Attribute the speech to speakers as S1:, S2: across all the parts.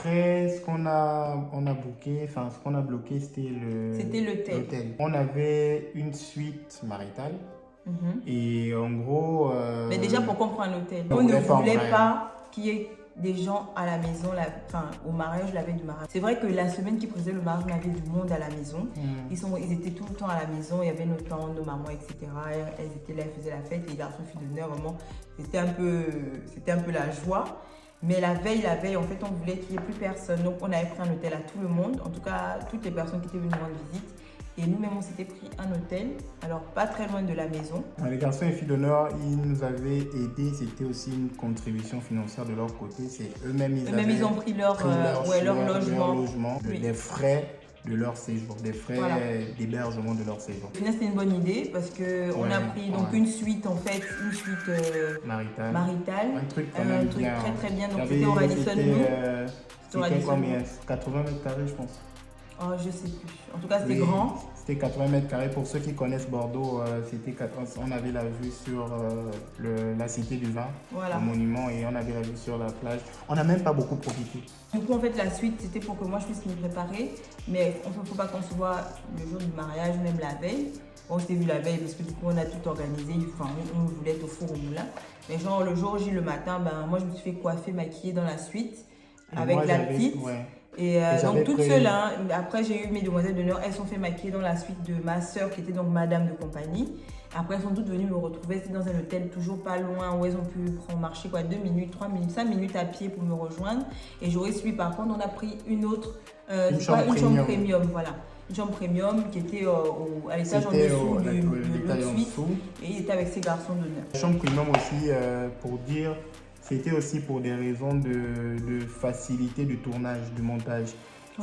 S1: après, on a booké, enfin, ce qu'on a bloqué, c'était l'hôtel. On avait une suite maritale. Et en gros...
S2: Mais déjà, pourquoi on prend un hôtel?
S1: On
S2: ne
S1: voulait
S2: voulait pas qu'il y ait des gens à la maison, au mariage, la veille du mariage. C'est vrai que la semaine qui précédait le mariage, on avait du monde à la maison. Ils étaient tout le temps à la maison. Il y avait nos tantes, nos mamans, etc. Elles étaient là, elles faisaient la fête. Les garçons, filles d'honneur, vraiment, c'était un peu la joie. Mais la veille, en fait, on voulait qu'il n'y ait plus personne. Donc, on avait pris un hôtel à tout le monde. En tout cas, toutes les personnes qui étaient venues nous rendre visite. Et nous-mêmes, on s'était pris un hôtel, alors pas très loin de la maison.
S1: Les garçons et filles d'honneur, ils nous avaient aidés. C'était aussi une contribution financière de leur côté. C'est eux-mêmes,
S2: ils ont pris leur logement.
S1: Les frais de leur séjour, des frais d'hébergement de leur séjour.
S2: Finalement, c'était une bonne idée parce qu'on a pris donc une suite maritale.
S1: Un truc
S2: très très bien. Donc c'était au Radisson Blu.
S1: C'était combien? 80 mètres carrés, je pense.
S2: Oh, je sais plus. En tout cas, c'était grand.
S1: C'était 80 mètres carrés. Pour ceux qui connaissent Bordeaux, on avait la vue sur la Cité du Vin, le monument, et on avait la vue sur la plage. On n'a même pas beaucoup profité.
S2: Du coup, en fait, la suite, c'était pour que moi, je puisse m'y préparer. Mais il ne faut pas qu'on se voit le jour du mariage, même la veille. On s'était vu la veille parce que du coup, on a tout organisé. Enfin, on voulait être au four au moulin. Mais genre, le jour J, le matin, moi, je me suis fait coiffer, maquiller dans la suite avec la petite. Et donc toute seule, après j'ai eu mes demoiselles d'honneur, elles sont fait maquiller dans la suite de ma soeur qui était donc madame de compagnie. Après elles sont toutes venues me retrouver, c'était dans un hôtel toujours pas loin où elles ont pu marcher 2 minutes, 3 minutes, 5 minutes à pied pour me rejoindre. Et j'aurais suivi par contre, on a pris une chambre premium, voilà. Une chambre premium qui était à l'étage en dessous de l'autre suite et il était avec ses garçons d'honneur.
S1: La chambre premium aussi, pour dire, c'était aussi pour des raisons de facilité de tournage, de montage.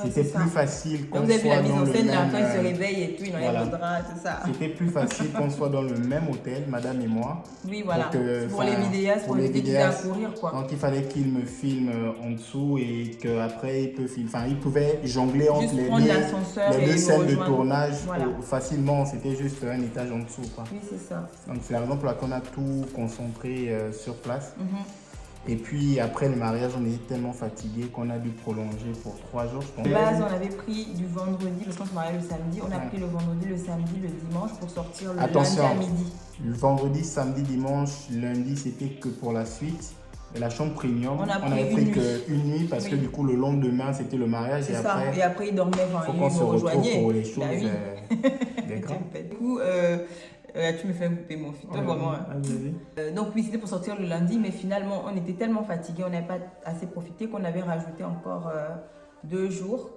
S1: C'était plus facile qu'on soit dans le même...
S2: Vous avez vu la mise en scène, quand il se réveille et tout, il enlève le drap, tout ça.
S1: C'était plus facile qu'on soit dans le même hôtel, madame et moi.
S2: Oui, voilà. Pour les vidéastes, pour éviter qu'ils aient à courir, quoi.
S1: Donc il fallait qu'il me filme en dessous et qu'après il peut filmer. Enfin, il pouvait jongler entre les deux scènes de tournage facilement. C'était juste un étage en dessous, quoi.
S2: Oui, c'est ça.
S1: Donc c'est la raison pour laquelle on a tout concentré sur place. Et puis après le mariage, on était tellement fatigués qu'on a dû prolonger pour 3 jours, je pense.
S2: De base, on avait pris du vendredi, parce qu'on se mariait le samedi, on a pris le vendredi, le samedi, le dimanche pour sortir le lundi à midi.
S1: Le vendredi, samedi, dimanche, lundi, c'était que pour la suite. Et la chambre premium, on avait pris qu'une nuit parce que du coup le lendemain c'était le mariage
S2: et après il dormait,
S1: il faut qu'on se retrouve pour les choses
S2: des grands. Du coup, tu me fais couper mon fils, vraiment. Donc oui, c'était pour sortir le lundi, mais finalement on était tellement fatigués, on n'avait pas assez profité qu'on avait rajouté encore 2 jours.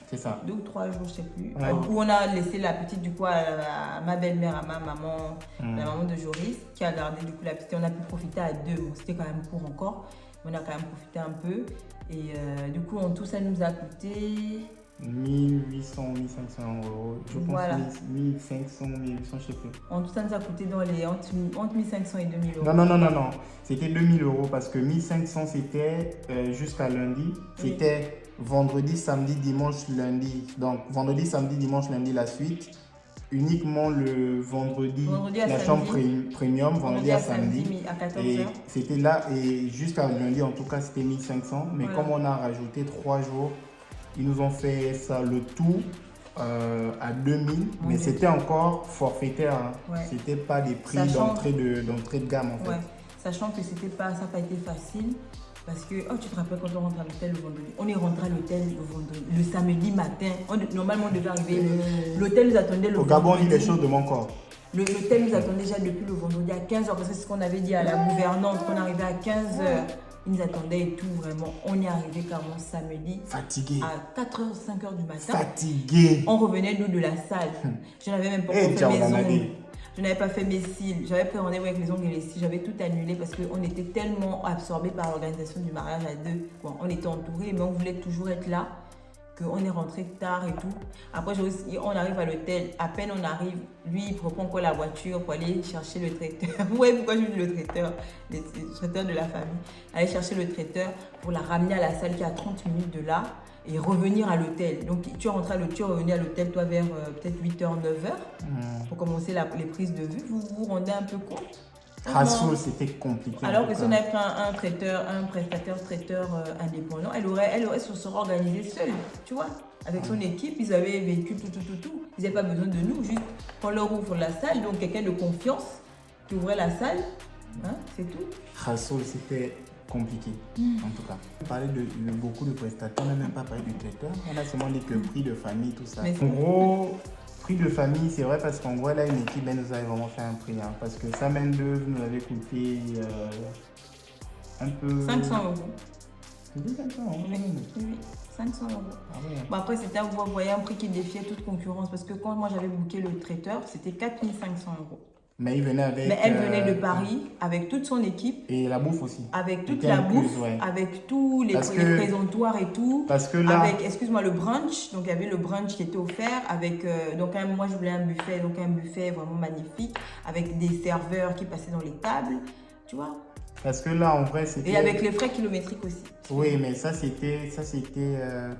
S1: C'est ça.
S2: 2 ou 3 jours, je ne sais plus. Où on a laissé la petite du coup à ma belle-mère, à ma maman, la maman de Joris, qui a gardé du coup la petite. On a pu profiter à 2. Bon, c'était quand même court encore, mais on a quand même profité un peu. Et du coup, en tout, ça nous a coûté
S1: 1800, 1500 euros. Je pense 1500, 1800, je sais plus.
S2: En tout, ça nous a coûté entre 1500 et 2000 euros.
S1: Non. C'était 2000 euros parce que 1500 c'était jusqu'à lundi. C'était vendredi, samedi, dimanche, lundi. Donc vendredi, samedi, dimanche, lundi la suite. Uniquement le vendredi la chambre premium, vendredi à samedi.
S2: À 14h.
S1: Et c'était là, et jusqu'à lundi en tout cas c'était 1500. Mais comme on a rajouté 3 jours, ils nous ont fait ça le tout à 2000, mais c'était encore forfaitaire. C'était pas des prix d'entrée de gamme en fait.
S2: Sachant que ça n'a pas été facile parce que, tu te rappelles quand on rentre à l'hôtel le vendredi, on est rentré à l'hôtel le samedi matin. Normalement on devait arriver, l'hôtel nous attendait le vendredi.
S1: Au Gabon on dit les choses de mon corps.
S2: L'hôtel nous attendait déjà depuis le vendredi à 15h parce que c'est ce qu'on avait dit à la gouvernante, qu'on arrivait à 15h. Ils nous attendaient et tout, vraiment. On est arrivé carrément samedi.
S1: Fatigué.
S2: À 4h, 5h du matin.
S1: Fatigué.
S2: On revenait, nous, de la salle. Je n'avais même pas fait mes ongles. Je n'avais pas fait mes cils. J'avais pris rendez-vous avec mes ongles et les cils. J'avais tout annulé parce qu'on était tellement absorbés par l'organisation du mariage à 2. Bon, on était entourés, mais on voulait toujours être là. Qu'on est rentré tard et tout. Après, on arrive à l'hôtel. À peine on arrive, lui, il reprend encore la voiture pour aller chercher le traiteur. Vous voyez pourquoi je dis le traiteur? Le traiteur de la famille. Aller chercher le traiteur pour la ramener à la salle qui est à 30 minutes de là et revenir à l'hôtel. Donc, tu es revenu à l'hôtel, toi, vers peut-être 8h, 9h pour commencer les prises de vue. Vous vous rendez un peu compte?
S1: Rassoul, c'était compliqué.
S2: Alors que si on avait pris un prestataire traiteur indépendant, elle aurait se serait organisée seule, tu vois. Avec son équipe, ils avaient vécu tout. Ils n'avaient pas besoin de nous, juste qu'on leur ouvre la salle, donc quelqu'un de confiance qui ouvrait la salle, hein, c'est tout.
S1: Rassoul, c'était compliqué, en tout cas. On parlait de beaucoup de prestataires, on n'a même pas parlé du traiteur. On a seulement dit que prix de famille, tout ça. En gros, prix de famille, c'est vrai parce qu'en gros, là, une équipe, elle nous avait vraiment fait un prix. Hein, parce que sa main-d'œuvre nous avait coûté un peu.
S2: 500 €.
S1: C'était 500 €.
S2: Oui, 500 €.
S1: Ah ouais.
S2: Bon, après, c'était vous voyez un prix qui défiait toute concurrence. Parce que quand moi j'avais booké le traiteur, c'était 4 500 €.
S1: Mais il venait avec.
S2: Mais elle venait de Paris avec toute son équipe.
S1: Et la bouffe aussi.
S2: Avec toute
S1: C'était
S2: la
S1: incluse,
S2: bouffe,
S1: ouais.
S2: avec tous les présentoirs et tout.
S1: Parce que là.
S2: Avec, excuse-moi, le brunch. Donc il y avait le brunch qui était offert. Avec, donc moi je voulais un buffet. Donc un buffet vraiment magnifique. Avec des serveurs qui passaient dans les tables. Tu vois.
S1: Parce que là, en vrai, c'était.
S2: Et avec les frais kilométriques aussi.
S1: Oui, mais ça, c'était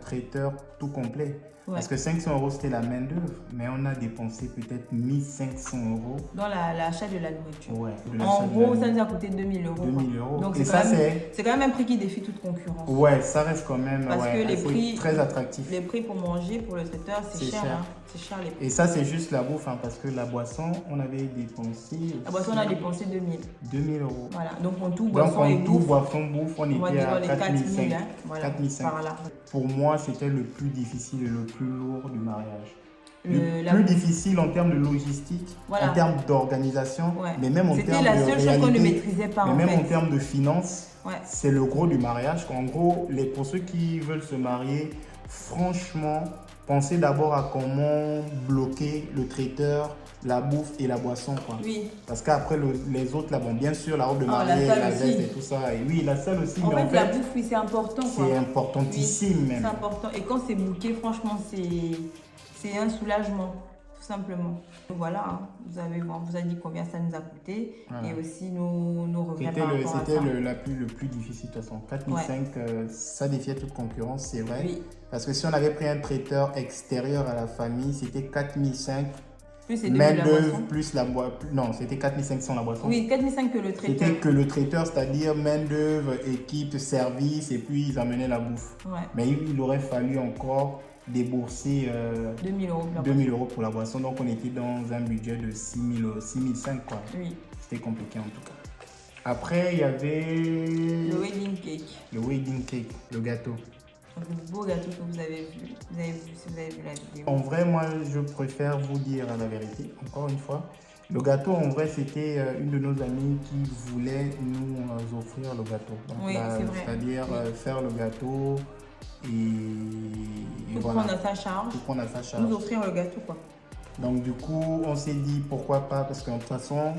S1: traiteur tout complet.
S2: Ouais.
S1: Parce que 500 €, c'était la main-d'œuvre. Mais on a dépensé peut-être 1500 €
S2: Dans l'achat de la nourriture.
S1: Ouais.
S2: En gros, ça nous a coûté 2000 €.
S1: 2000 €.
S2: Donc
S1: et ça,
S2: c'est quand même un prix qui défie toute concurrence.
S1: Ouais, ça reste quand même.
S2: Parce que les prix.
S1: Très attractif.
S2: Les prix pour manger, pour le traiteur, c'est cher. Hein. C'est cher les prix.
S1: Et ça, c'est juste la bouffe. Hein, parce que la boisson, on avait dépensé.
S2: La boisson, on a dépensé 2000.
S1: 2000 €.
S2: Voilà. Donc, en tout,
S1: Donc,
S2: boisson et bouffe.
S1: On était à
S2: 4000. Hein.
S1: 4500.
S2: Voilà.
S1: Pour moi, c'était le plus difficile et le plus lourd du mariage.
S2: La
S1: plus difficile en termes de logistique,
S2: voilà.
S1: En termes d'organisation,
S2: Ouais.
S1: mais même en termes de
S2: C'était la seule chose qu'on ne maîtrisait pas.
S1: mais
S2: en
S1: même
S2: fait.
S1: en termes de finances,
S2: ouais.
S1: C'est le gros du mariage. En gros, pour ceux qui veulent se marier, franchement, pensez d'abord à comment bloquer le traiteur, la bouffe et la boisson. Quoi.
S2: Oui.
S1: Parce qu'après, les autres, là, bon, bien sûr, la robe de mariée, la veste et tout ça. Et oui, la salle aussi.
S2: En
S1: mais
S2: fait, la bouffe, oui, c'est important.
S1: C'est importantissime
S2: oui,
S1: même.
S2: C'est important. Et quand c'est booké, franchement, c'est un soulagement, tout simplement. Donc voilà, hein, vous a dit combien ça nous a coûté. Voilà. Et aussi nos revenus par rapport à ça.
S1: C'était le plus difficile de toute façon. 4005, ça défiait toute concurrence, c'est vrai. Oui. Parce que si on avait pris un traiteur extérieur à la famille, c'était 4005.
S2: Plus c'est
S1: main d'œuvre plus la boisson. Non, c'était 4500 la boisson.
S2: Oui, 4500 que le traiteur.
S1: C'était que le traiteur, c'est-à-dire main d'œuvre, équipe, service, et puis ils amenaient la bouffe.
S2: Ouais.
S1: Mais il aurait fallu encore débourser
S2: 2000
S1: € pour la boisson. Donc on était dans un budget de 6005 quoi.
S2: Oui.
S1: C'était compliqué en tout cas. Après, il y avait
S2: le wedding cake.
S1: Le wedding cake, le gâteau.
S2: Le beau gâteau que vous avez vu. Vous avez vu si vous avez vu la vidéo.
S1: En vrai, moi, je préfère vous dire la vérité, encore une fois. Le gâteau, en vrai, c'était une de nos amies qui voulait nous offrir le gâteau. Donc,
S2: oui, c'est vrai.
S1: C'est-à-dire faire le gâteau et
S2: tout
S1: voilà.
S2: Prendre à sa charge.
S1: Tout prendre à sa charge.
S2: Nous offrir le gâteau, quoi.
S1: Donc, du coup, on s'est dit pourquoi pas, parce qu'en toute façon,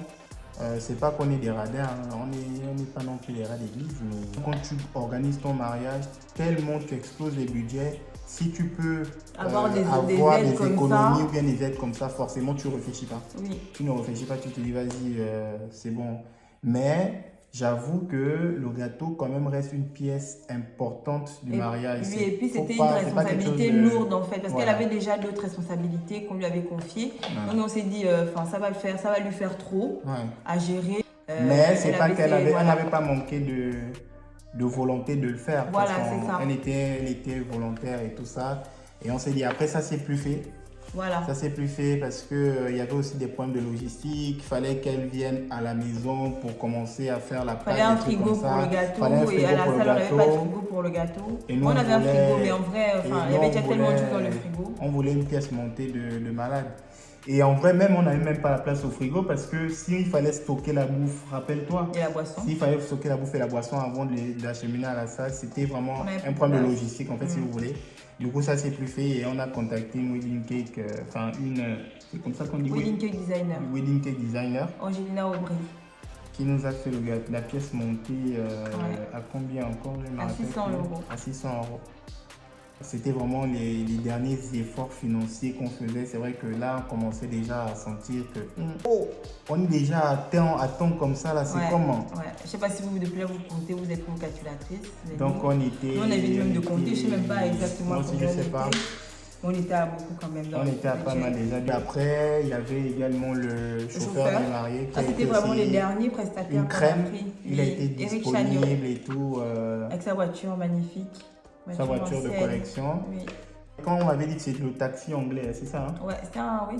S1: c'est pas qu'on est des radins, hein. On n'est pas non plus des rats d'église, mais quand tu organises ton mariage, tellement tu exploses les budgets, si tu peux
S2: avoir des
S1: économies ou bien des aides comme ça, forcément tu ne réfléchis pas.
S2: Oui.
S1: Tu ne réfléchis pas, tu te dis vas-y, c'est bon. Mais j'avoue que le gâteau quand même reste une pièce importante du mariage.
S2: Oui, et puis c'était une responsabilité lourde en fait, parce qu'elle avait déjà d'autres responsabilités qu'on lui avait confiées. Ouais. Donc on s'est dit, ça va lui faire trop à gérer.
S1: Mais c'est pas qu'elle n'avait pas manqué de volonté de le faire.
S2: Voilà, c'est ça.
S1: Elle était volontaire et tout ça. Et on s'est dit, après ça, c'est plus fait.
S2: Voilà.
S1: Ça, c'est plus fait parce qu'il y avait aussi des problèmes de logistique. Il fallait qu'elle vienne à la maison pour commencer à faire la pâte.
S2: Il fallait un frigo pour le gâteau. Et à la salle, on n'avait pas de frigo pour le gâteau. On avait un frigo, mais en vrai, il y avait déjà tellement de choses dans le frigo.
S1: On voulait une pièce montée de malade. Et en vrai, même, on n'avait même pas la place au frigo parce que s'il fallait stocker la bouffe, rappelle-toi.
S2: Et la boisson.
S1: S'il fallait stocker la bouffe et la boisson avant de l'acheminer à la salle, c'était vraiment un problème de logistique, en fait, si vous voulez. Du coup, ça, c'est plus fait et on a contacté une wedding cake, c'est comme ça qu'on dit
S2: wedding cake designer.
S1: Wedding cake designer.
S2: Angelina Aubry.
S1: Qui nous a fait la pièce montée à combien encore?
S2: À 600 €.
S1: À 600 €. C'était vraiment les derniers efforts financiers qu'on faisait. C'est vrai que là, on commençait déjà à sentir que on est déjà à temps comme ça. Là, c'est comment?
S2: Je ne sais pas si vous, depuis là, vous comptez, vous êtes une calculatrice.
S1: Donc, on était.
S2: Nous, on avait même de compter, je ne sais même pas exactement.
S1: Moi aussi, je ne sais pas.
S2: On était à beaucoup quand même.
S1: On était à pas mal déjà. Après, il y avait également le chauffeur du marié qui a
S2: c'était
S1: été
S2: vraiment
S1: aussi
S2: les derniers prestataires
S1: une crème.
S2: qu'on a pris.
S1: Il a été
S2: Eric
S1: disponible
S2: Chagnon,
S1: et tout.
S2: avec sa voiture magnifique.
S1: Sa voiture de
S2: ancienne.
S1: collection.
S2: Oui.
S1: Quand on m'avait dit que c'était le taxi anglais, c'est ça hein?
S2: Ouais,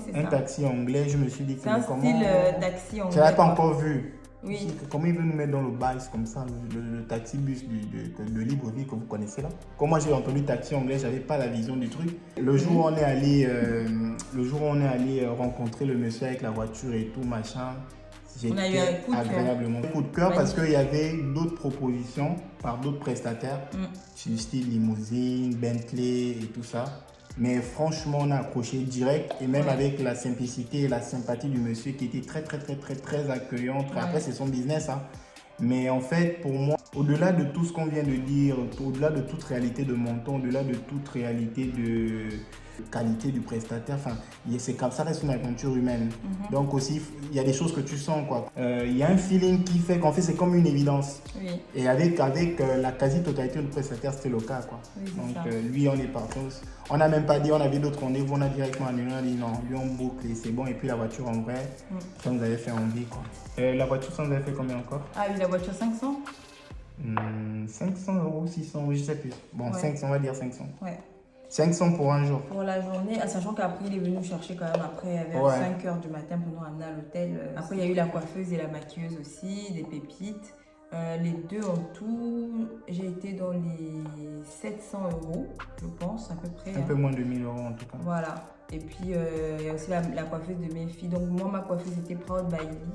S2: c'est
S1: Un
S2: ça.
S1: taxi anglais, je me suis dit que
S2: C'est un
S1: comment...
S2: style taxi anglais.
S1: Je n'avais pas
S2: quoi.
S1: encore vu.
S2: Oui.
S1: Comment il veut nous mettre dans le bail comme ça, le taxi-bus de Libreville que vous connaissez là. Quand moi j'ai entendu taxi anglais, j'avais pas la vision du truc. Le jour où on est allé rencontrer le monsieur avec la voiture et tout machin,
S2: On a eu un coup de cœur.
S1: agréablement coup de cœur parce qu'il y avait d'autres propositions par d'autres prestataires, du style limousine, Bentley et tout ça. Mais franchement, on a accroché direct et même avec la simplicité et la sympathie du monsieur qui était très accueillant. Après, c'est son business. Hein. Mais en fait, pour moi, au-delà de tout ce qu'on vient de dire, au-delà de toute réalité de montant, au-delà de toute réalité de qualité du prestataire, enfin, c'est comme ça, reste une aventure humaine. Donc aussi, il y a des choses que tu sens, quoi. Il y a un feeling qui fait qu'en fait, c'est comme une évidence.
S2: Oui.
S1: Et avec la quasi-totalité du prestataire, c'était le cas, quoi.
S2: Oui,
S1: donc lui, on est parti. On n'a même pas dit, on avait d'autres rendez-vous, on a directement annulé, on a dit non, lui on boucle et c'est bon. Et puis la voiture en vrai, ça nous avait fait envie, quoi. La voiture, ça nous avait fait combien encore?
S2: Ah oui, la voiture 500
S1: 500 €, 600, je sais plus. Bon, 500, on va dire 500.
S2: Ouais.
S1: 500 pour un jour.
S2: Pour la journée, sachant qu'après il est venu nous chercher quand même après vers 5 h du matin pour nous ramener à l'hôtel. Après il y a eu la coiffeuse et la maquilleuse aussi, des pépites. Les deux en tout, j'ai été dans les 700 €, je pense, à peu près.
S1: Un peu moins de 1000 € en tout cas.
S2: Voilà. Et puis il y a aussi la coiffeuse de mes filles. Donc moi, ma coiffeuse était Proud by Lee.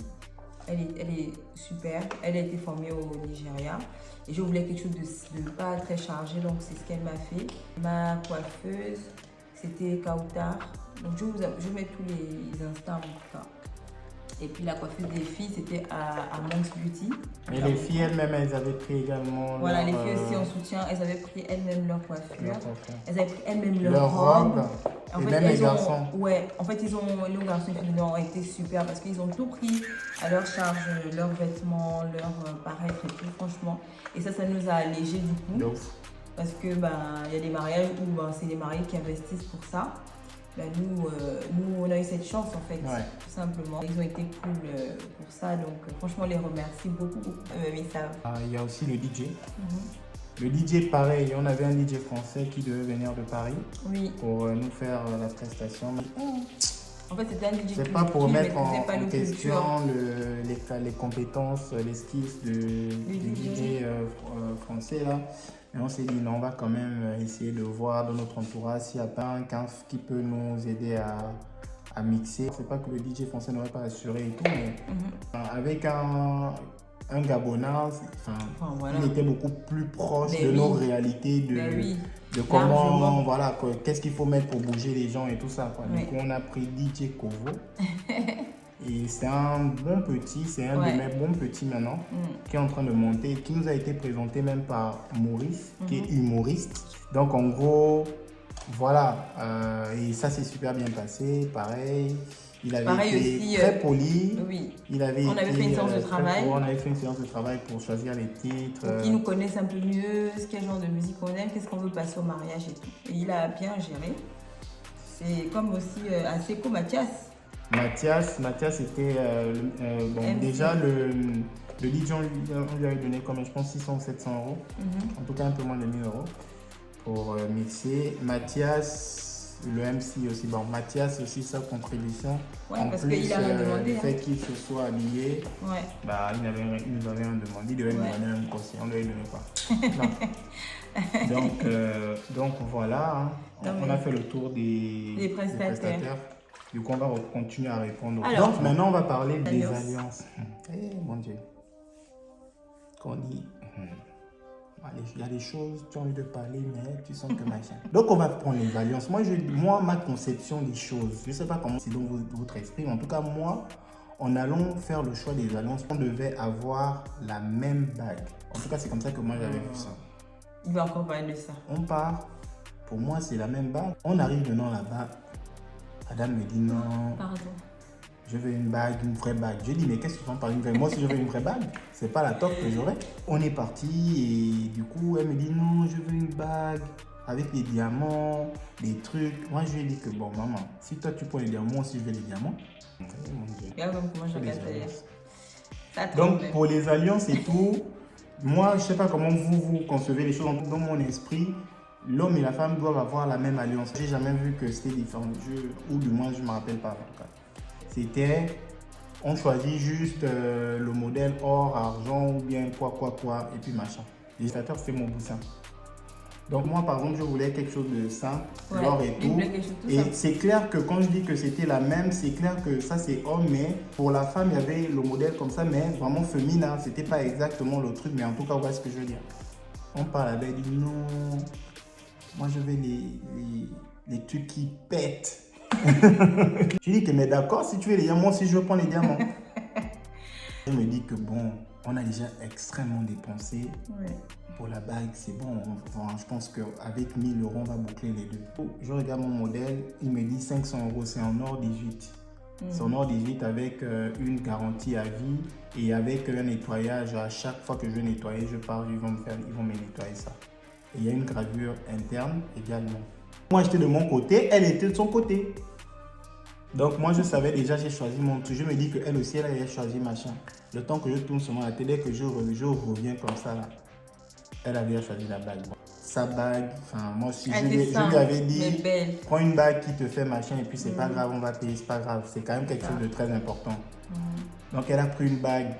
S2: Elle est super. Elle a été formée au Nigeria. Et je voulais quelque chose de pas très chargé, donc c'est ce qu'elle m'a fait. Ma coiffeuse, c'était Kautar. Donc je vous mets tous les instants en tout cas. Et puis la coiffeuse des filles, c'était à Monks Beauty.
S1: Et les filles elles-mêmes, elles avaient pris également.
S2: Voilà, les filles aussi en soutien, elles avaient pris elles-mêmes leur coiffure. Elles avaient pris elles-mêmes leur robe. En
S1: et
S2: fait,
S1: même les garçons.
S2: Ouais, en fait, les garçons ont été super parce qu'ils ont tout pris à leur charge, leurs vêtements, leur paraître et tout, franchement. Et ça nous a allégé du coup. Parce que y a des mariages où c'est les mariés qui investissent pour ça. Nous, on a eu cette chance en fait, tout simplement. Ils ont été cool pour ça, donc franchement, on les remercie beaucoup. Ils savent.
S1: Il y a aussi le DJ. Le DJ, pareil, on avait un DJ français qui devait venir de Paris pour nous faire la prestation.
S2: En fait, c'était un DJ
S1: c'est pas pour mettre en
S2: question
S1: les compétences, les skills du DJ français là. Et on s'est dit non, on va quand même essayer de voir dans notre entourage s'il n'y a pas un qui peut nous aider à mixer. C'est pas que le DJ français n'aurait pas assuré et tout, mais avec un Gabonais, il était beaucoup plus proche de nos réalités, de comment, voilà, qu'est-ce qu'il faut mettre pour bouger les gens et tout ça. Quoi. Du coup, on a pris DJ Kovo. Et c'est un bon petit, c'est un de mes bons petits maintenant, qui est en train de monter, qui nous a été présenté même par Maurice, qui est humoriste. Donc en gros, voilà, et ça s'est super bien passé, pareil. Il avait été
S2: aussi,
S1: très poli.
S2: Oui.
S1: On avait
S2: fait une séance de travail.
S1: On avait fait une séance de travail pour choisir les titres.
S2: Pour qu'ils nous connaissent un peu mieux, quel genre de musique on aime, qu'est-ce qu'on veut passer au mariage et tout. Et il a bien géré. C'est comme aussi à Seco Mathias.
S1: Mathias était déjà le DJ, on lui avait donné comme je pense 600 ou 700 €, en tout cas un peu moins de 1000 € pour mixer. Mathias, le MC aussi, Mathias aussi sa contribution. En
S2: parce
S1: plus,
S2: qu'il a rien demandé.
S1: Le fait qu'il se soit habillé, il nous avait rien demandé, il devait nous donner un conseil, on ne lui donnait pas. donc voilà, on a fait le tour des prestataires. Du coup, on va continuer à répondre.
S2: Alors,
S1: donc, maintenant, on va parler des alliances. Mon Dieu. Quand on dit, il y a des choses, tu as envie de parler, mais tu sens que machin. Donc, on va prendre les alliances. Moi, ma conception des choses, je ne sais pas comment c'est dans votre esprit, mais en tout cas, moi, en allant faire le choix des alliances, on devait avoir la même bague. En tout cas, c'est comme ça que moi, j'avais vu ça.
S2: Il va encore parler de ça.
S1: On part. Pour moi, c'est la même bague. On arrive maintenant là-bas. Adam me dit non.
S2: Pardon.
S1: Je veux une bague, une vraie bague. Je dis mais qu'est-ce que tu prends par une vraie? Moi si je veux une vraie bague, c'est pas la top que j'aurais. On est parti et du coup elle me dit non, je veux une bague avec les diamants, des trucs. Moi, je lui ai dit que bon, maman, si toi tu prends les diamants, moi aussi je veux les diamants. Mon Dieu.
S2: Regarde comme comment je regarde ça.
S1: Donc, pour les alliances et tout, moi, je sais pas comment vous concevez les choses. Dans mon esprit, l'homme et la femme doivent avoir la même alliance. J'ai jamais vu que c'était différent. Ou du moins, je ne me rappelle pas. En tout cas. C'était, on choisit juste le modèle or, argent ou bien quoi, et puis machin. L'illustrateur fait mon boussin. Donc moi, par exemple, je voulais quelque chose de simple, l'or et tout. Et c'est clair que quand je dis que c'était la même, c'est clair que ça c'est homme, mais pour la femme, il y avait le modèle comme ça, mais vraiment féminin. C'était pas exactement le truc, mais en tout cas, voilà ce que je veux dire. On parle avec, elle dit non, moi je veux les trucs qui pètent. Je dis que mais d'accord, si tu veux les diamants, si je veux prendre les diamants. Je me dis que bon, on a déjà extrêmement dépensé. Pour la bague, c'est bon. Enfin, je pense qu'avec 1000 €, on va boucler les deux. Je regarde mon modèle, il me dit 500 €, c'est en or 18. C'est en or 18 avec une garantie à vie et avec un nettoyage. À chaque fois que je vais nettoyer, je pars, ils vont me nettoyer ça. Et il y a une gravure interne également. Moi, j'étais de mon côté, elle était de son côté. Donc moi, je savais déjà, j'ai choisi mon truc. Je me dis qu'elle aussi, elle avait choisi machin. Le temps que je tourne sur la télé, que je reviens comme ça là. Elle avait choisi la bague. Sa bague, enfin moi aussi, je lui avais dit, prends une bague qui te fait machin et puis c'est pas grave, on va payer, c'est pas grave. C'est quand même quelque chose de très important. Donc elle a pris une bague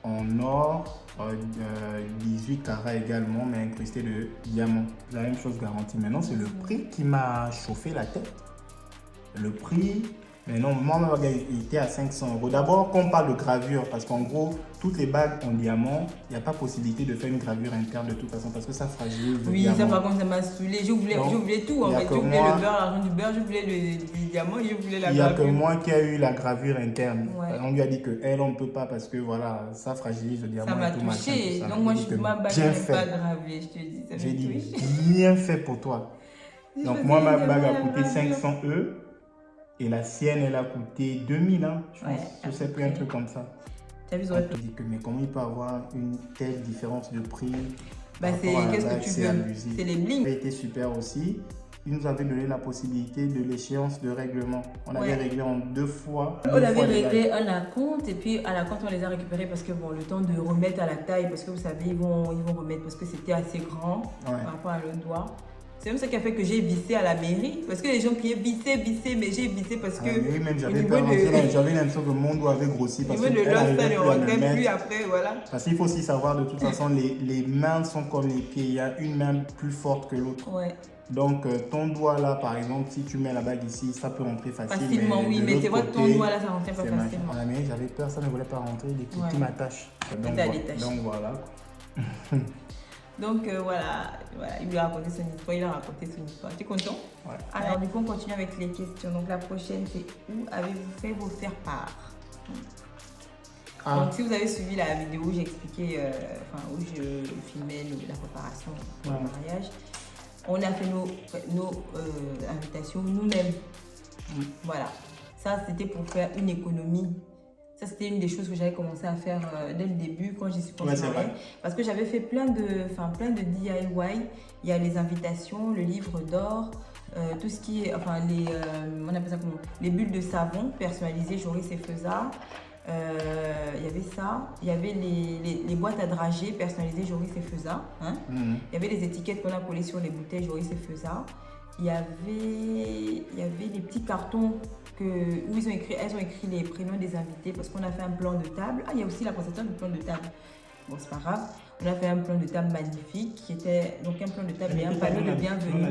S1: en or, 18 carats également, mais incrustée de diamants. La même chose garantie. Maintenant, c'est le prix qui m'a chauffé la tête. Le prix... Mais non, moi, ma bague était à 500 €. D'abord, quand on parle de gravure, parce qu'en gros, toutes les bagues en diamant, il n'y a pas possibilité de faire une gravure interne de toute façon, parce que ça fragilise le diamant.
S2: Ça par contre, ça m'a saoulé. Je voulais tout, en fait. Je voulais le beurre, l'argent du beurre, je voulais les diamants et je voulais la gravure.
S1: Il n'y a que moi qui a eu la gravure interne. On lui a dit qu'elle, on ne peut pas, parce que voilà, ça fragilise le diamant.
S2: Ça m'a touché. Donc moi, ma bague n'est pas gravée, je te dis.
S1: J'ai dit, bien fait pour toi. Donc moi, ma bague a coûté 500 €. Et la sienne, elle a coûté 2000 €, je pense. Je sais plus, un truc comme ça.
S2: Tu as vu,
S1: on te dit que, mais comment il peut avoir une telle différence de prix?
S2: C'est qu'est-ce que tu veux? C'est les bling.
S1: Ça a été super aussi. Il nous avait donné la possibilité de l'échéance de règlement. On avait réglé en 2 fois.
S2: On avait réglé à la compte et puis à la compte, on les a récupérés parce que bon, le temps de remettre à la taille, parce que vous savez, ils vont remettre parce que c'était assez grand par rapport à l'autre doigt. C'est même ça qui a fait que j'ai vissé à la mairie. Parce que les gens criaient vissé, mais j'ai vissé parce que.
S1: Oui, même j'avais l'impression que mon doigt avait grossi. Parce
S2: que le l'os, ça ne rentrait plus après, voilà.
S1: Parce qu'il faut aussi savoir, de toute façon, les mains sont comme les pieds. Il y a une main plus forte que l'autre. Donc, ton doigt là, par exemple, si tu mets la bague ici, ça peut rentrer
S2: facilement. Mais c'est vrai que ton doigt là, ça rentrait pas facilement.
S1: À la mairie, j'avais peur, ça ne voulait pas rentrer. Des petits m'attachent. Donc, voilà. Donc
S2: voilà, il lui a raconté son histoire, Tu es content? Alors du coup, on continue avec les questions. Donc la prochaine, c'est où avez-vous fait vos faire-part? Donc si vous avez suivi la vidéo où j'ai expliqué, où je filmais la préparation pour le mariage, on a fait nos invitations nous-mêmes. Voilà, ça c'était pour faire une économie. Ça, c'était une des choses que j'avais commencé à faire dès le début quand j'y suis commencée. Parce que j'avais fait plein de DIY. Il y a les invitations, le livre d'or, tout ce qui est, on appelle ça comment? Les bulles de savon personnalisées, Joris et Feza. Il y avait ça. Il y avait les boîtes à dragées personnalisées, Joris et Feza. Il y avait les étiquettes qu'on a collées sur les bouteilles, Joris et Feza. Il y avait les petits cartons où elles ont écrit les prénoms des invités parce qu'on a fait un plan de table. Il y a aussi la présentation du plan de table. Bon, c'est pas grave. On a fait un plan de table magnifique qui était donc un plan de table et un panneau de bienvenue.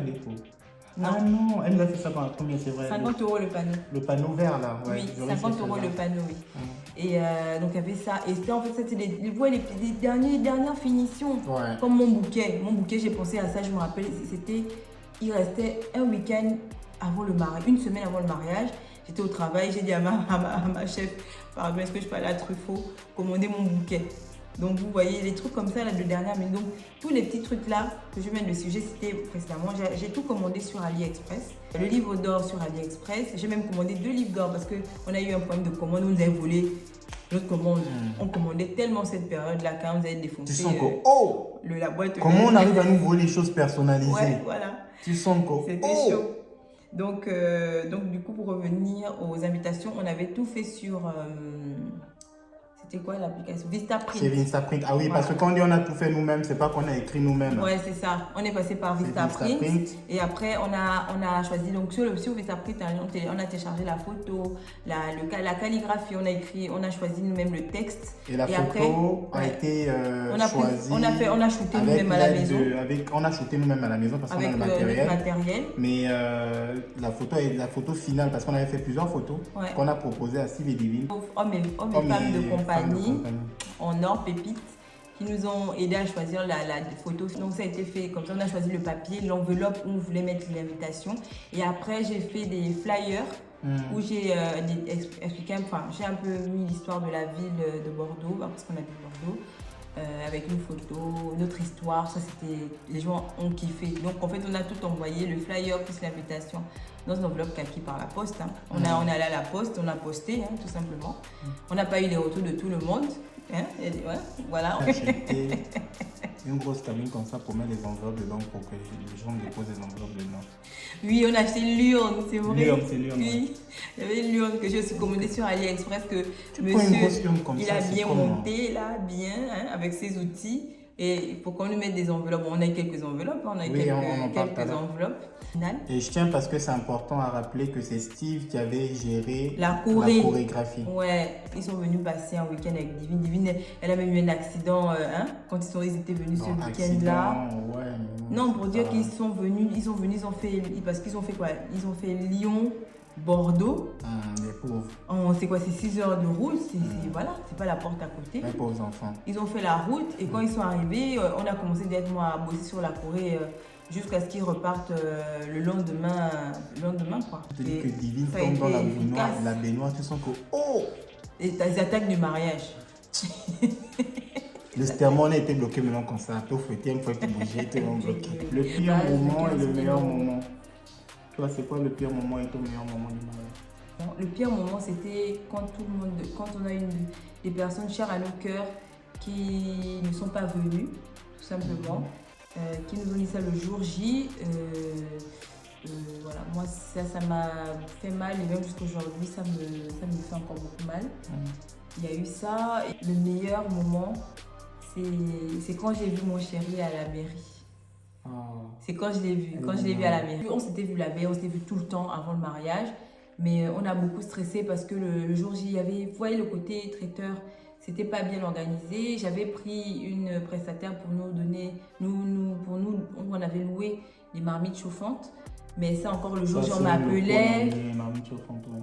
S1: Non, elle nous a fait ça par la première, c'est vrai.
S2: 50 € le panneau.
S1: Le panneau vert là,
S2: oui, 50 € le panneau, oui. Et donc il y avait ça. Et c'était en fait, c'était les dernières finitions. Comme mon bouquet. Mon bouquet, j'ai pensé à ça, je me rappelle, il restait un week-end avant le mariage, une semaine avant le mariage. J'étais au travail, j'ai dit à ma chef, pardon, est-ce que je peux aller à Truffaut commander mon bouquet? Donc vous voyez, les trucs comme ça là de dernière minute. Donc tous les petits trucs là que je mets dessus, j'ai cité précédemment, j'ai tout commandé sur AliExpress. Le livre d'or sur AliExpress, j'ai même commandé 2 livres d'or parce qu'on a eu un problème de commande, on nous a volé Notre commande, on commandait tellement cette période-là quand vous avez défoncé.
S1: Tu sens que,
S2: la boîte.
S1: Comment on arrive à nous voler les choses personnalisées?
S2: Ouais, voilà.
S1: Tu sens que,
S2: C'était chaud. Donc, du coup, pour revenir aux invitations, on avait tout fait sur... c'était quoi l'application? Vistaprint.
S1: C'est Vistaprint. Ah oui, voilà. Parce que quand on dit on a tout fait nous-mêmes, c'est pas qu'on a écrit nous-mêmes.
S2: Ouais, c'est ça. On est passé par Vistaprint. Et après, on a choisi. Donc, sur Vistaprint, on a téléchargé la photo, la calligraphie. On a choisi nous-mêmes le texte.
S1: Et la photo a été choisie.
S2: On a shooté nous-mêmes à la maison.
S1: On a shooté nous-mêmes à la maison parce qu'on a le matériel. Mais la photo finale, parce qu'on avait fait plusieurs photos, qu'on a proposées à Steve et Divine.
S2: Hommes et femmes de compagnie. En or pépite qui nous ont aidé à choisir la photo. Donc ça a été fait comme ça, on a choisi le papier, l'enveloppe où on voulait mettre l'invitation. Et après j'ai fait des flyers où j'ai expliqué, j'ai un peu mis l'histoire de la ville de Bordeaux, parce qu'on habite Bordeaux, avec une photo, notre histoire. Ça c'était, les gens ont kiffé. Donc en fait on a tout envoyé, le flyer plus l'invitation dans une enveloppe kaki par la poste. On est allé à la poste, on a posté tout simplement. On n'a pas eu les retours de tout le monde. Voilà.
S1: Acheter une grosse cabine comme ça pour mettre les enveloppes dedans pour que les gens déposent les enveloppes dedans.
S2: Oui, on a acheté Lyon, c'est vrai.
S1: Lyon.
S2: Oui, il y avait Lyon que j'ai aussi commandé sur AliExpress que monsieur, il a bien monté là, bien, avec ses outils. Et pour qu'on lui mette des enveloppes, on a quelques enveloppes, quelques enveloppes.
S1: Et je tiens parce que c'est important à rappeler que c'est Steve qui avait géré
S2: la chorégraphie.
S1: Ouais,
S2: ils sont venus passer un week-end avec Divine. Divine, elle a même eu un accident quand ils étaient venus ce week-end-là.
S1: Ouais,
S2: non, pour dire qu'ils sont venus, ils ont fait, parce qu'ils ont fait quoi? Ils ont fait Lyon, Bordeaux.
S1: Les pauvres.
S2: C'est quoi? C'est 6 heures de route. Voilà, c'est pas la porte à côté.
S1: Les pauvres enfants.
S2: Ils ont fait la route et quand ils sont arrivés, on a commencé directement à bosser sur la Corée jusqu'à ce qu'ils repartent le lendemain quoi.
S1: Je te dis que Divine tombe dans la baignoire, tu sens que
S2: et les attaques du mariage.
S1: Le stermon a été bloqué maintenant comme ça. Tout fouetté, une fois que tu bougeais, tu es bloqué. Le pire moment et le meilleur moment. Toi, c'est quoi le pire moment et ton meilleur moment du mariage?
S2: Le pire moment, c'était quand on a des personnes chères à nos cœurs qui ne sont pas venues, tout simplement, qui nous ont dit ça le jour J. Voilà, moi, ça m'a fait mal et même jusqu'à aujourd'hui, ça me fait encore beaucoup mal. Il y a eu ça. Et le meilleur moment, c'est quand j'ai vu mon chéri à la mairie. C'est quand je l'ai vu à la mairie. On s'était vu la veille, on s'était vu tout le temps avant le mariage, mais on a beaucoup stressé parce que le jour J, vous voyez le côté traiteur, c'était pas bien organisé. J'avais pris une prestataire pour nous donner, on avait loué des marmites chauffantes, mais ça encore le jour J, on m'appelait.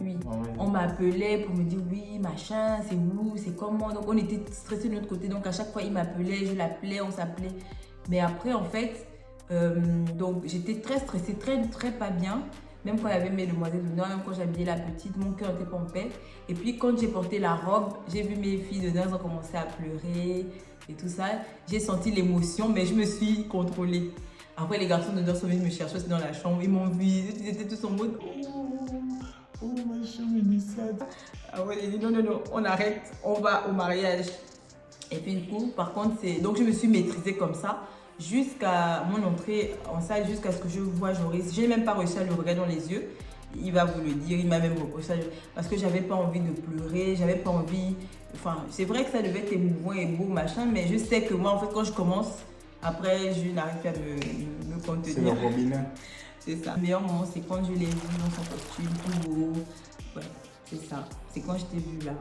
S2: Oui, on m'appelait pour me dire oui, machin, c'est où, c'est comment. Donc on était stressés de notre côté, donc à chaque fois il m'appelait, je l'appelais, on s'appelait. Mais après en fait, donc j'étais très stressée, très, très pas bien. Même quand il y avait mes demoiselles de noces, même quand j'habillais la petite, mon cœur était pas en paix. Et puis quand j'ai porté la robe, j'ai vu mes filles de noces ont commencé à pleurer et tout ça. J'ai senti l'émotion, mais je me suis contrôlée. Après, les garçons de noces sont venus me chercher dans la chambre, ils m'ont vu, ils étaient tous en mode oh ma chérie, ça. Ah ouais, j'ai dit non, on arrête, on va au mariage. Et puis du coup, par contre, donc je me suis maîtrisée comme ça. Jusqu'à mon entrée en salle, jusqu'à ce que je vois Joris. Je n'ai même pas réussi à le regarder dans les yeux. Il va vous le dire, il m'a même reproché parce que j'avais pas envie de pleurer, j'avais pas envie... Enfin, c'est vrai que ça devait être émouvant et beau, machin, mais je sais que moi, en fait, quand je commence, après, je n'arrive plus à me contenir.
S1: C'est le robinet.
S2: C'est ça. Le meilleur moment, c'est quand je l'ai vu dans son costume, tout beau. Ouais, c'est ça. C'est quand je t'ai vu là.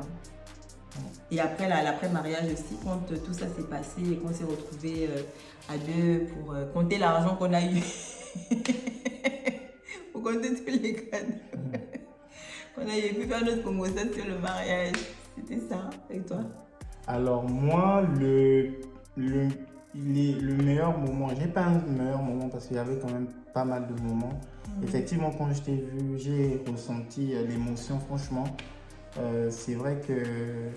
S2: Et après l'après-mariage aussi, quand tout ça s'est passé et qu'on s'est retrouvés à deux pour compter l'argent qu'on a eu. Pour compter tous les cadeaux. On a pu faire notre promotion sur le mariage. C'était ça, avec toi?
S1: Alors moi, le meilleur moment, j'ai pas un meilleur moment parce qu'il y avait quand même pas mal de moments. Effectivement, quand je t'ai vu, j'ai ressenti l'émotion, franchement. C'est vrai que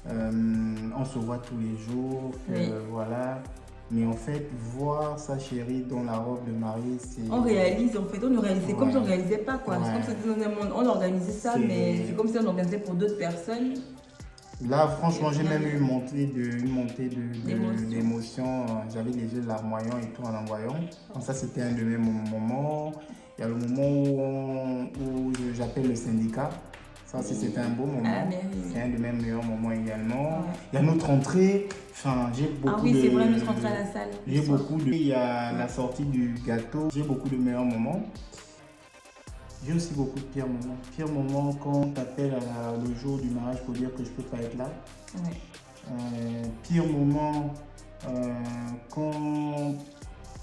S1: on se voit tous les jours, voilà. Mais en fait, voir sa chérie dans la robe de mariée, c'est...
S2: On réalise, en fait, on réalisait comme si on ne réalisait pas, quoi. C'est comme si on organisait ça, mais c'est comme si on organisait pour d'autres personnes.
S1: Là, franchement, j'ai même eu
S2: D'émotion.
S1: une montée d'émotion. J'avais les yeux larmoyants et tout en l'envoyant. Donc ça, c'était un de mes moments. Il y a le moment où j'appelle le syndicat. Ça aussi, c'était un beau moment. C'est un de mes meilleurs moments également.
S2: Ouais.
S1: Il y a notre entrée. Enfin, j'ai beaucoup
S2: Ah oui, c'est vrai, notre entrée à la salle.
S1: J'ai beaucoup de... Il y a la sortie du gâteau. J'ai beaucoup de meilleurs moments. J'ai aussi beaucoup de pires moments. Pire moment quand on t'appelle le jour du mariage pour dire que je peux pas être là.
S2: Ouais.
S1: Pire moment quand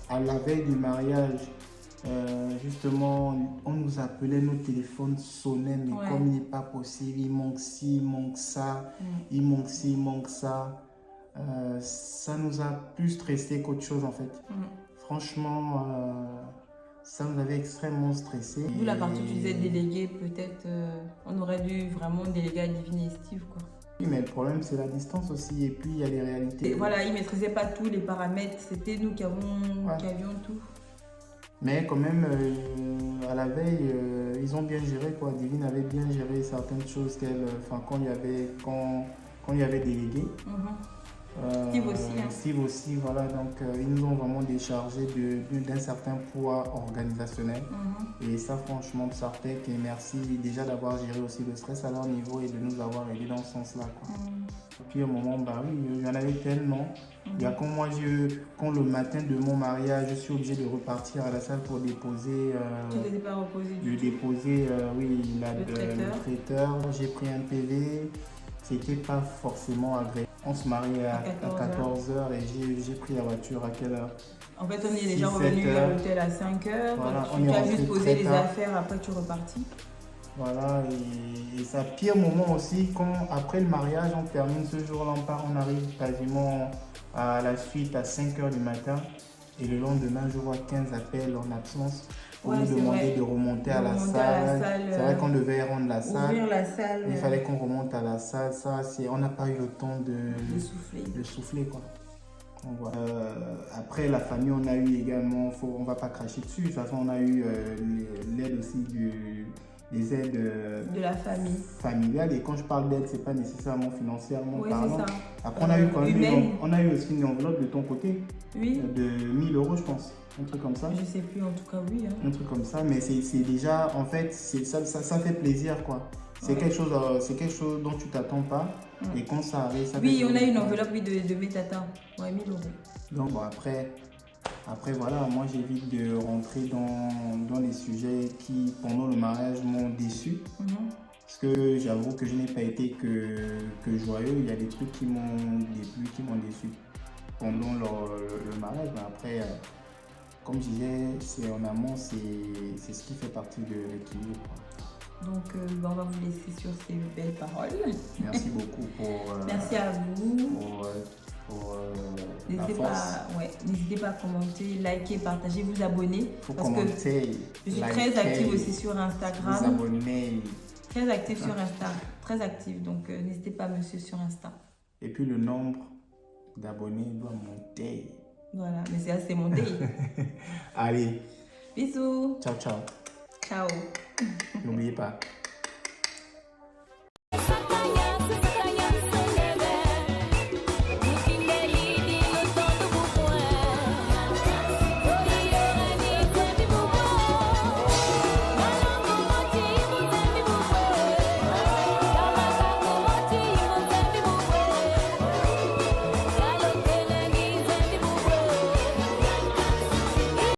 S1: à la veille du mariage, justement, on nous appelait, nos téléphones sonnaient, mais
S2: Ouais.
S1: comme il n'est pas possible, il manque ci, il manque ça, il manque ci, il manque ça. Ça nous a plus stressé qu'autre chose en fait. Franchement, ça nous avait extrêmement stressé.
S2: D'où la partie où tu disais délégué, peut-être on aurait dû vraiment déléguer à Divine et Steve, quoi.
S1: Oui, mais le problème c'est la distance aussi et puis il y a les réalités.
S2: Et voilà, ils ne maîtrisaient pas tous les paramètres, c'était nous qui avions tout.
S1: Mais quand même, à la veille, ils ont bien géré quoi. Divine avait bien géré certaines choses quand il y avait délégué.
S2: Steve aussi. Hein.
S1: Steve aussi, voilà. Donc, ils nous ont vraiment déchargé d'un certain poids organisationnel. Et ça, franchement, Psartec, et merci déjà d'avoir géré aussi le stress à leur niveau et de nous avoir aidés dans ce sens-là. Puis, au moment, bah oui, il y en avait tellement. Il y a quand le matin de mon mariage, je suis obligé de repartir à la salle pour déposer.
S2: Tu n'étais pas reposé du tout.
S1: Déposer,
S2: le
S1: traiteur. J'ai pris un PV. C'était pas forcément agréable. On se mariait à 14h et j'ai pris la voiture à quelle heure?
S2: En fait, on est déjà revenu à l'hôtel à 5h.
S1: Voilà,
S2: tu as juste posé les affaires, après tu es reparti.
S1: Voilà, et ça, pire moment aussi, quand après le mariage, on termine ce jour-là, on arrive quasiment à la suite à 5h du matin. Et le lendemain, je vois 15 appels en absence pour nous demander de remonter à la salle. C'est vrai qu'on devait rendre la salle.
S2: Ouvrir la salle.
S1: Il fallait qu'on remonte à la salle. On n'a pas eu le temps de souffler, quoi. Après, la famille, on a eu également, on ne va pas cracher dessus. De toute façon, on a eu l'aide aussi des aides
S2: de la famille
S1: familiale. Et quand je parle d'aide, ce n'est pas nécessairement financièrement parlant.
S2: Ça.
S1: Après, on a eu aussi une enveloppe de ton côté de 1 000 €, je pense. Un truc comme ça.
S2: Je sais plus, en tout cas, oui. Hein.
S1: Un truc comme ça, mais c'est déjà, en fait, ça fait plaisir, quoi. C'est quelque chose dont tu t'attends pas. Et quand ça arrive, ça
S2: oui, on a une enveloppe de Métata. Ouais, 1 000 €.
S1: Donc, bon, après, voilà, moi j'évite de rentrer dans les sujets qui, pendant le mariage, m'ont déçu. Parce que j'avoue que je n'ai pas été que joyeux. Il y a des trucs qui m'ont déplu, qui m'ont déçu pendant le mariage. Mais après, comme je disais, en amont, c'est ce qui fait partie de l'équilibre.
S2: Donc, on va vous laisser sur ces belles paroles.
S1: Merci beaucoup pour...
S2: Merci à vous.
S1: N'hésitez
S2: pas à commenter, liker, partager, vous abonner.
S1: Parce que
S2: je suis très active aussi sur Instagram.
S1: Vous abonner.
S2: Très active sur Insta. Très active. Donc, n'hésitez pas à me suivre sur Insta.
S1: Et puis, le nombre d'abonnés doit monter.
S2: Voilà, mais c'est assez monté.
S1: Allez.
S2: Bisous.
S1: Ciao, ciao.
S2: Ciao.
S1: N'oubliez pas.